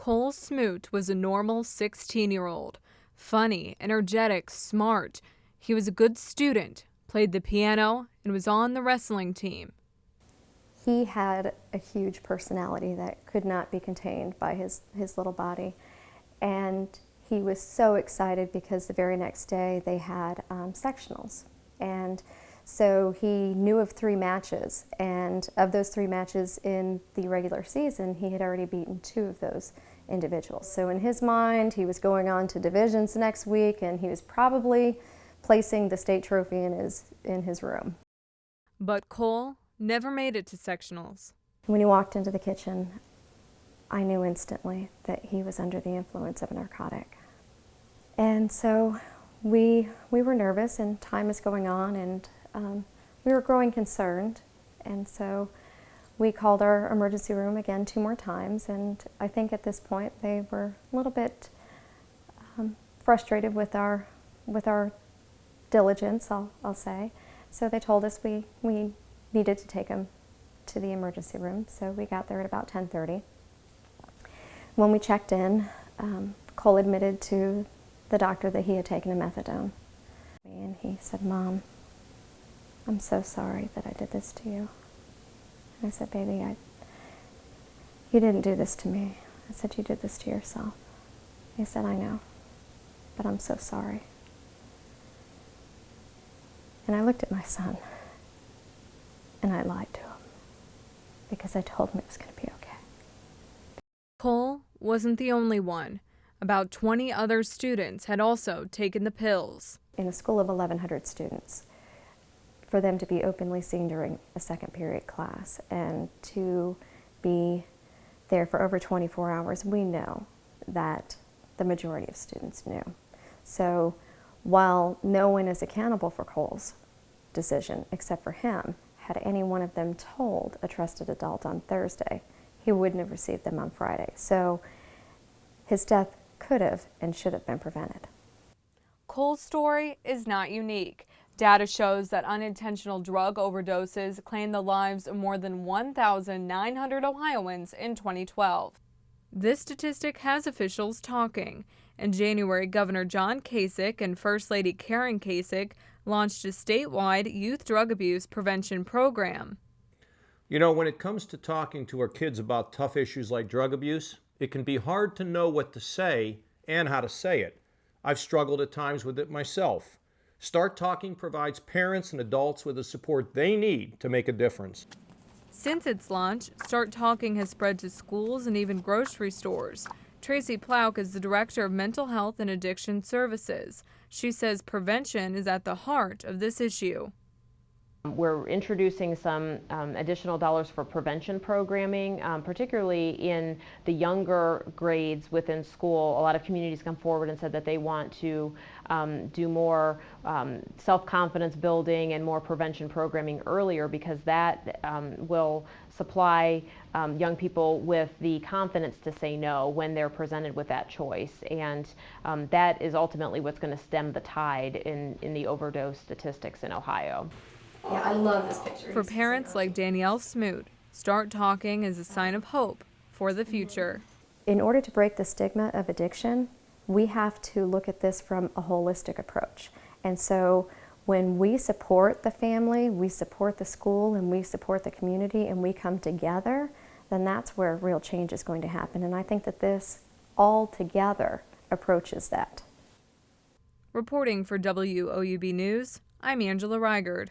Cole Smoot was a normal 16-year-old. Funny, energetic, smart. He was a good student, played the piano, and was on the wrestling team. He had a huge personality that could not be contained by his little body. And he was so excited because the very next day they had sectionals. And so he knew of 3 matches, and of those 3 matches in the regular season, he had already beaten 2 of those individuals. So in his mind, he was going on to divisions next week, and he was probably placing the state trophy in his room. But Cole never made it to sectionals. When he walked into the kitchen, I knew instantly that he was under the influence of a narcotic. And so we were nervous, and time is going on, and we were growing concerned. And so we called our emergency room again 2 more times, and I think at this point they were a little bit frustrated with our diligence, I'll say. So they told us we needed to take him to the emergency room, so we got there at about 10:30. When we checked in, Cole admitted to the doctor that he had taken a methadone. And he said, "Mom, I'm so sorry that I did this to you." And I said, "Baby, you didn't do this to me." I said, "You did this to yourself." He said, "I know, but I'm so sorry." And I looked at my son, and I lied to him because I told him it was going to be okay. Cole wasn't the only one. About 20 other students had also taken the pills. In a school of 1,100 students, for them to be openly seen during a second period class and to be there for over 24 hours, we know that the majority of students knew. So while no one is accountable for Cole's decision except for him, had any one of them told a trusted adult on Thursday, he wouldn't have received them on Friday. So his death could have and should have been prevented. Cole's story is not unique. Data shows that unintentional drug overdoses claimed the lives of more than 1,900 Ohioans in 2012. This statistic has officials talking. In January, Governor John Kasich and First Lady Karen Kasich launched a statewide youth drug abuse prevention program. You know, when it comes to talking to our kids about tough issues like drug abuse, it can be hard to know what to say and how to say it. I've struggled at times with it myself. Start Talking provides parents and adults with the support they need to make a difference. Since its launch, Start Talking has spread to schools and even grocery stores. Tracy Plauk is the director of Mental Health and Addiction Services. She says prevention is at the heart of this issue. We're introducing some additional dollars for prevention programming, particularly in the younger grades within school. A lot of communities come forward and said that they want to do more self-confidence building and more prevention programming earlier, because that will supply young people with the confidence to say no when they're presented with that choice. And that is ultimately what's going to stem the tide in the overdose statistics in Ohio. Yeah, I love this picture. For parents like Danielle Smoot, Start Talking is a sign of hope for the future. In order to break the stigma of addiction, we have to look at this from a holistic approach. And so when we support the family, we support the school, and we support the community, and we come together, then that's where real change is going to happen. And I think that this all together approaches that. Reporting for WOUB News, I'm Angela Reigard.